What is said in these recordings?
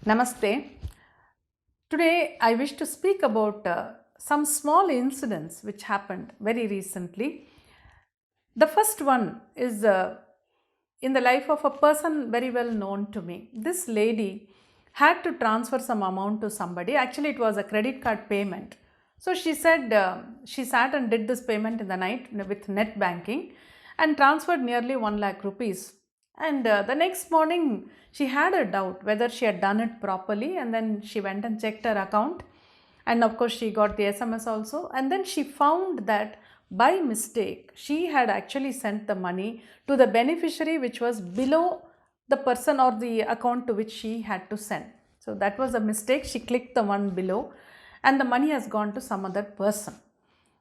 Namaste. Today I wish to speak about some small incidents which happened very recently. The first one is in the life of a person very well known to me. This lady had to transfer some amount to somebody. Actually, it was a credit card payment. So she said she sat and did this payment in the night with net banking and transferred nearly 1 lakh rupees. And the next morning, she had a doubt whether she had done it properly, and then she went and checked her account. And of course, she got the SMS also. And then she found that by mistake, she had actually sent the money to the beneficiary, which was below the person or the account to which she had to send. So that was a mistake. She clicked the one below, and the money has gone to some other person.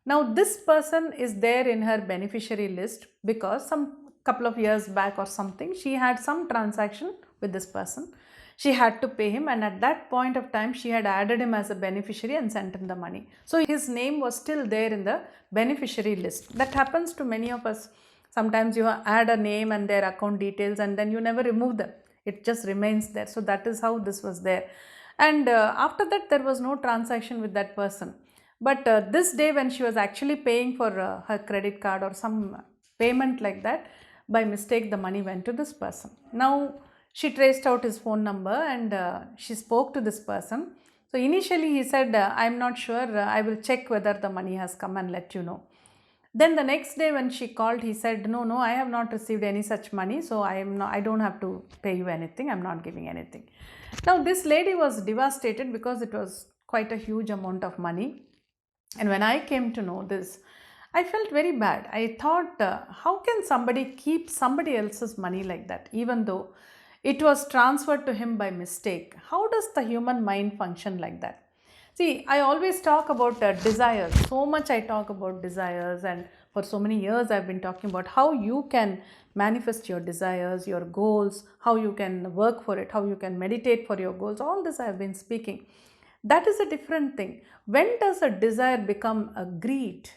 Now, this person is there in her beneficiary list because some couple of years back or something, she had some transaction with this person. She had to pay him, and at that point of time, she had added him as a beneficiary and sent him the money. So his name was still there in the beneficiary list. That happens to many of us. Sometimes you add a name and their account details, and then you never remove them. It just remains there. So that is how this was there. And after that, there was no transaction with that person. But this day, when she was actually paying for her credit card or some payment like that, by mistake, the money went to this person. Now, she traced out his phone number and she spoke to this person. So, initially, he said, I'm not sure, I will check whether the money has come and let you know. Then the next day when she called, he said, no, I have not received any such money, so I don't have to pay you anything, I'm not giving anything. Now, this lady was devastated because it was quite a huge amount of money. And when I came to know this, I felt very bad. I thought, how can somebody keep somebody else's money like that, even though it was transferred to him by mistake? How does the human mind function like that? See, I always talk about desires. So much I talk about desires, and for so many years I've been talking about how you can manifest your desires, your goals, how you can work for it, how you can meditate for your goals. All this I've been speaking. That is a different thing. When does a desire become a greed?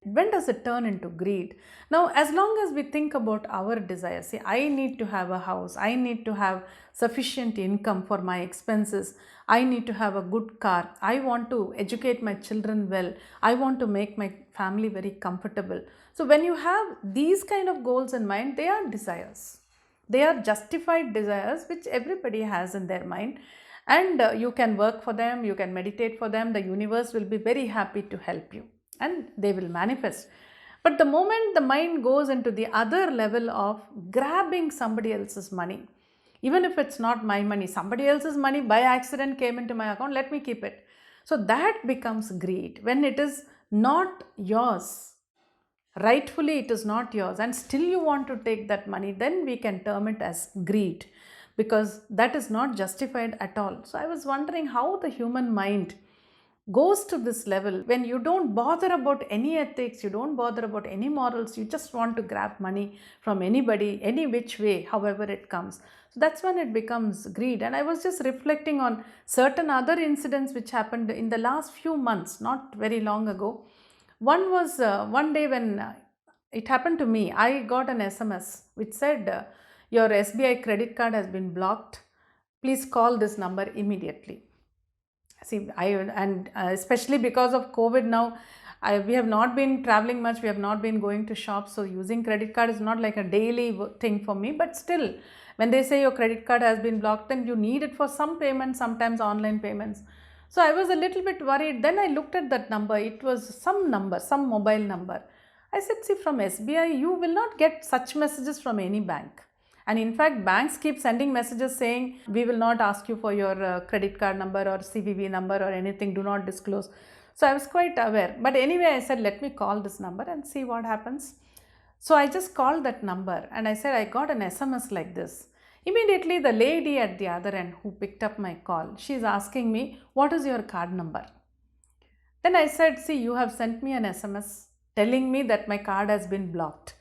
When does it turn into greed? Now, as long as we think about our desires, see, I need to have a house, I need to have sufficient income for my expenses, I need to have a good car, I want to educate my children well, I want to make my family very comfortable. So, when you have these kind of goals in mind, they are desires. They are justified desires which everybody has in their mind, and you can work for them, you can meditate for them, the universe will be very happy to help you and they will manifest. But the moment the mind goes into the other level of grabbing somebody else's money, even if it's not my money, somebody else's money by accident came into my account, let me keep it. So that becomes greed when it is not yours. Rightfully, it is not yours, and still you want to take that money, then we can term it as greed, because that is not justified at all. So I was wondering how the human mind goes to this level when you don't bother about any ethics, you don't bother about any morals, you just want to grab money from anybody, any which way, however it comes. So that's when it becomes greed. And I was just reflecting on certain other incidents which happened in the last few months, not very long ago. One was one day when it happened to me, I got an SMS which said, your SBI credit card has been blocked. Please call this number immediately. See, especially because of COVID now, we have not been traveling much, we have not been going to shops, so using credit card is not like a daily thing for me. But still, when they say your credit card has been blocked, then you need it for some payments, sometimes online payments. So I was a little bit worried. Then I looked at that number. It was some number, some mobile number. I said, see, from SBI, you will not get such messages from any bank. And in fact, banks keep sending messages saying, we will not ask you for your credit card number or CVV number or anything, do not disclose. So I was quite aware. But anyway, I said, let me call this number and see what happens. So I just called that number and I said, I got an SMS like this. Immediately, the lady at the other end who picked up my call, she is asking me, what is your card number? Then I said, see, you have sent me an SMS telling me that my card has been blocked.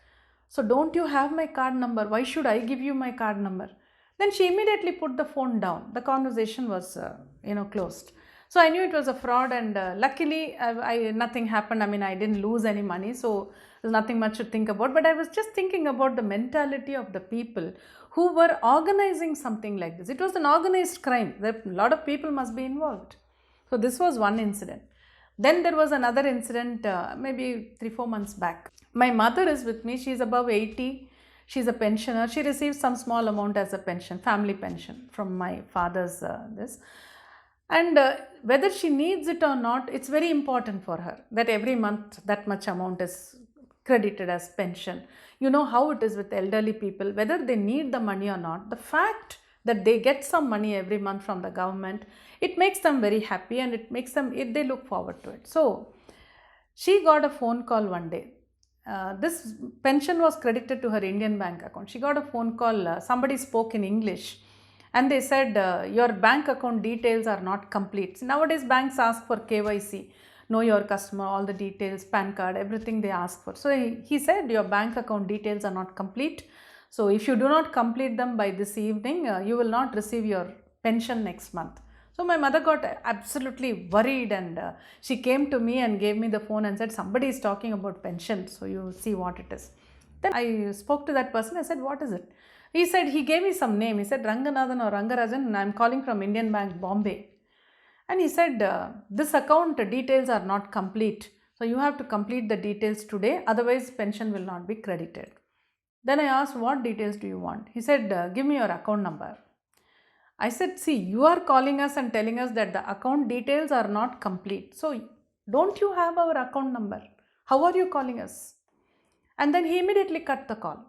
So don't you have my card number? Why should I give you my card number? Then she immediately put the phone down. The conversation was, closed. So I knew it was a fraud, and luckily, nothing happened. I mean, I didn't lose any money, so there's nothing much to think about. But I was just thinking about the mentality of the people who were organizing something like this. It was an organized crime. A lot of people must be involved. So this was one incident. Then there was another incident maybe 3-4 months back. My mother is with me. She is above 80. She's a pensioner. She receives some small amount as a pension, family pension from my father's this. And whether she needs it or not, it's very important for her that every month that much amount is credited as pension. You know how it is with elderly people, whether they need the money or not, the fact that they get some money every month from the government, it makes them very happy, and it makes them, they look forward to it. So she got a phone call one day. This pension was credited to her Indian bank account. She got a phone call. Somebody spoke in English, and they said, your bank account details are not complete. Nowadays, banks ask for KYC, know your customer, all the details, PAN card, everything they ask for. So he said, your bank account details are not complete. So if you do not complete them by this evening, you will not receive your pension next month. So my mother got absolutely worried, and she came to me and gave me the phone and said, somebody is talking about pension, so you see what it is. Then I spoke to that person. I said, what is it? He said, he gave me some name. He said, Ranganathan or Rangarajan, and I am calling from Indian Bank, Bombay. And he said, this account details are not complete. So you have to complete the details today, otherwise pension will not be credited. Then I asked, what details do you want? He said, give me your account number. I said, see, you are calling us and telling us that the account details are not complete. So don't you have our account number? How are you calling us? And then he immediately cut the call.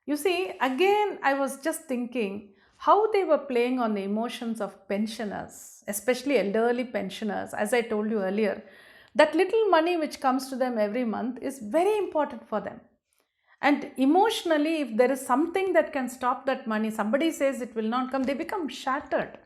You see, again, I was just thinking how they were playing on the emotions of pensioners, especially elderly pensioners. As I told you earlier, that little money which comes to them every month is very important for them. And emotionally, if there is something that can stop that money, somebody says it will not come, they become shattered.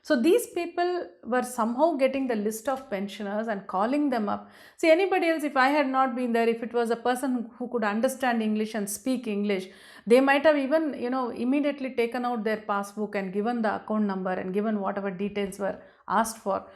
So these people were somehow getting the list of pensioners and calling them up. See, anybody else, if I had not been there, if it was a person who could understand English and speak English, they might have even, immediately taken out their passbook and given the account number and given whatever details were asked for.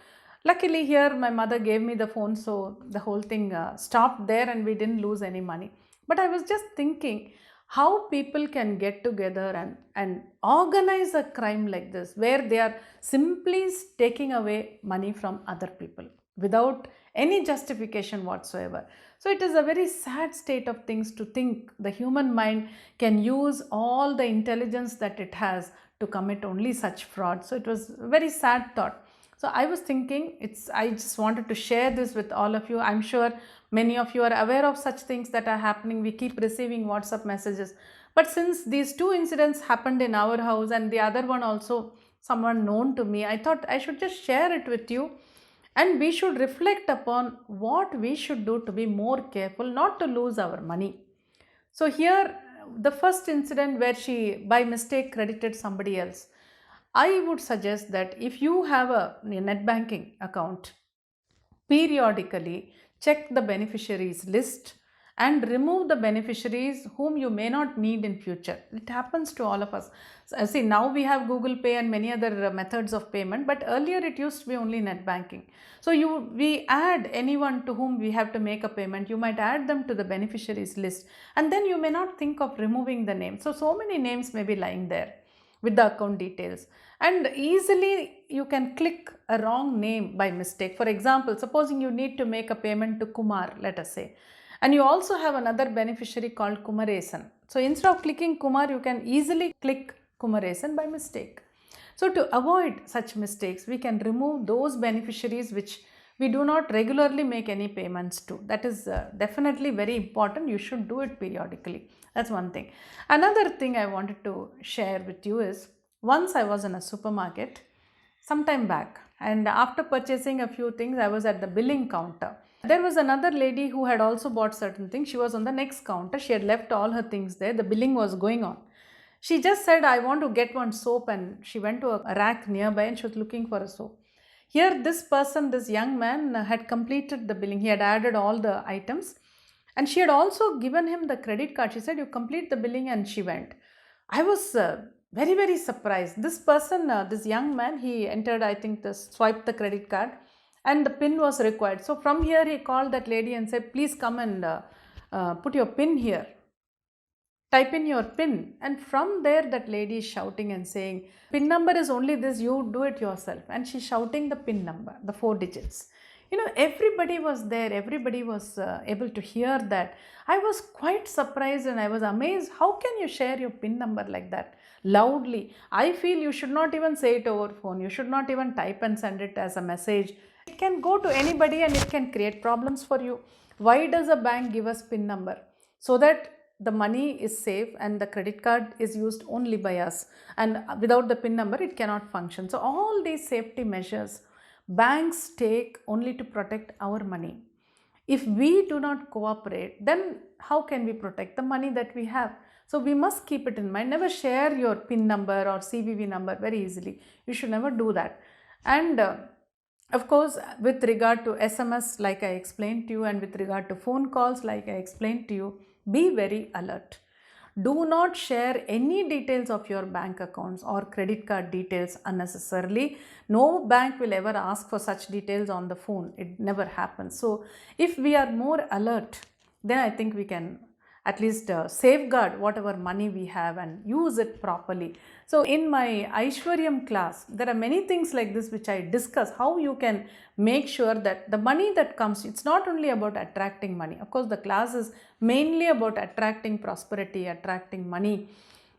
Luckily here, my mother gave me the phone, so the whole thing stopped there and we didn't lose any money. But I was just thinking how people can get together and organize a crime like this, where they are simply taking away money from other people without any justification whatsoever. So it is a very sad state of things to think the human mind can use all the intelligence that it has to commit only such fraud. So it was a very sad thought. So I was thinking, I just wanted to share this with all of you. I'm sure many of you are aware of such things that are happening. We keep receiving WhatsApp messages. But since these two incidents happened in our house and the other one also someone known to me, I thought I should just share it with you. And we should reflect upon what we should do to be more careful, not to lose our money. So here, the first incident where she by mistake credited somebody else, I would suggest that if you have a net banking account, periodically check the beneficiaries list and remove the beneficiaries whom you may not need in future. It happens to all of us. So, see, now we have Google Pay and many other methods of payment, but earlier it used to be only net banking. So we add anyone to whom we have to make a payment, you might add them to the beneficiaries list, and then you may not think of removing the name. So many names may be lying there with the account details, and easily you can click a wrong name by mistake. For example, supposing you need to make a payment to Kumar, let us say, and you also have another beneficiary called Kumaresan. So instead of clicking Kumar, you can easily click Kumaresan by mistake. So to avoid such mistakes, we can remove those beneficiaries which we do not regularly make any payments to. That is definitely very important. You should do it periodically. That's one thing. Another thing I wanted to share with you is, once I was in a supermarket some time back, and after purchasing a few things, I was at the billing counter. There was another lady who had also bought certain things. She was on the next counter. She had left all her things there. The billing was going on. She just said, I want to get one soap, and she went to a rack nearby and she was looking for a soap. Here this person, this young man, had completed the billing. He had added all the items and she had also given him the credit card. She said, you complete the billing, and she went. I was very, very surprised. This person, this young man, he entered, I think, swiped the credit card and the PIN was required. So from here he called that lady and said, please come and put your PIN here. type in your pin, and from there that lady is shouting and saying, pin number is only this, you do it yourself. And she's shouting the pin number, the 4 digits. Everybody was there, everybody was able to hear that. I was quite surprised and I was amazed. How can you share your pin number like that loudly? I feel you should not even say it over phone, you should not even type and send it as a message. It can go to anybody and it can create problems for you. Why does a bank give us pin number? So that the money is safe and the credit card is used only by us, and without the pin number it cannot function. So all these safety measures banks take only to protect our money. If we do not cooperate, then how can we protect the money that we have? So we must keep it in mind. Never share your PIN number or CVV number very easily. You should never do that. And of course, with regard to SMS, like I explained to you, and with regard to phone calls, like I explained to you, be very alert. Do not share any details of your bank accounts or credit card details unnecessarily. No bank will ever ask for such details on the phone. It never happens. So if we are more alert, then I think we can at least safeguard whatever money we have and use it properly. So in my Aishwaryam class, there are many things like this which I discuss, how you can make sure that the money that comes, it's not only about attracting money. Of course, the class is mainly about attracting prosperity, attracting money,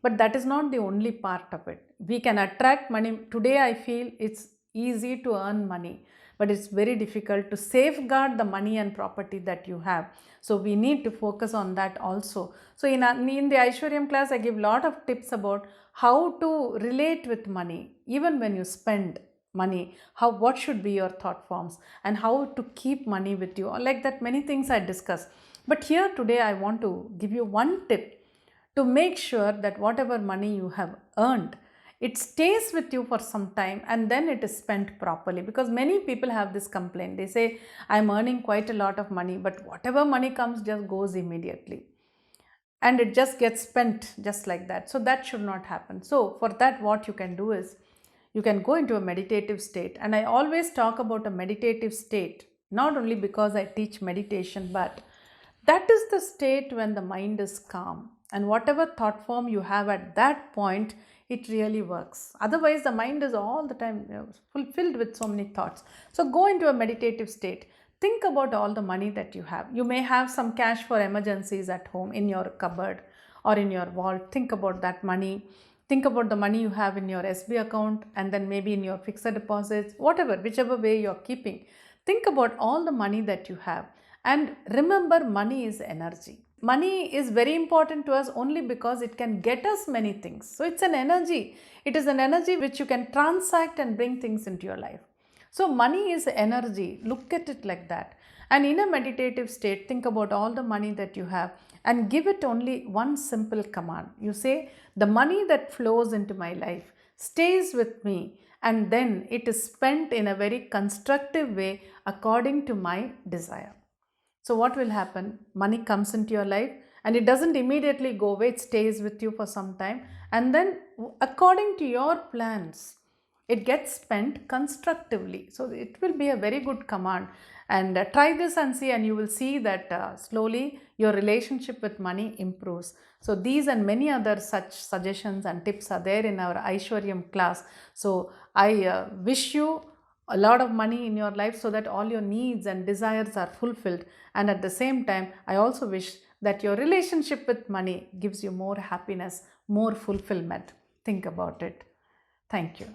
but that is not the only part of it. We can attract money. Today I feel it's easy to earn money, but it's very difficult to safeguard the money and property that you have. So we need to focus on that also. So in the Aishwaryam class, I give a lot of tips about how to relate with money, even when you spend money, what should be your thought forms, and how to keep money with you. Like that, many things I discuss. But here today I want to give you one tip to make sure that whatever money you have earned, it stays with you for some time and then it is spent properly. Because many people have this complaint. They say, I'm earning quite a lot of money, but whatever money comes just goes immediately. And it just gets spent just like that. So that should not happen. So for that, what you can do is, you can go into a meditative state. And I always talk about a meditative state, not only because I teach meditation, but that is the state when the mind is calm. And whatever thought form you have at that point, it really works. Otherwise, the mind is all the time fulfilled with so many thoughts. So go into a meditative state. Think about all the money that you have. You may have some cash for emergencies at home, in your cupboard or in your vault. Think about that money. Think about the money you have in your SB account, and then maybe in your fixed deposits, whatever, whichever way you're keeping. Think about all the money that you have. And remember, money is energy. Money is very important to us only because it can get us many things. So it's an energy. It is an energy which you can transact and bring things into your life. So money is energy. Look at it like that. And in a meditative state, think about all the money that you have and give it only one simple command. You say, the money that flows into my life stays with me, and then it is spent in a very constructive way according to my desire. So what will happen? Money comes into your life and it doesn't immediately go away. It stays with you for some time. And then according to your plans, it gets spent constructively. So it will be a very good command. And try this and see, and you will see that slowly your relationship with money improves. So these and many other such suggestions and tips are there in our Aishwaryam class. So I wish you a lot of money in your life so that all your needs and desires are fulfilled. And at the same time, I also wish that your relationship with money gives you more happiness, more fulfillment. Think about it. Thank you.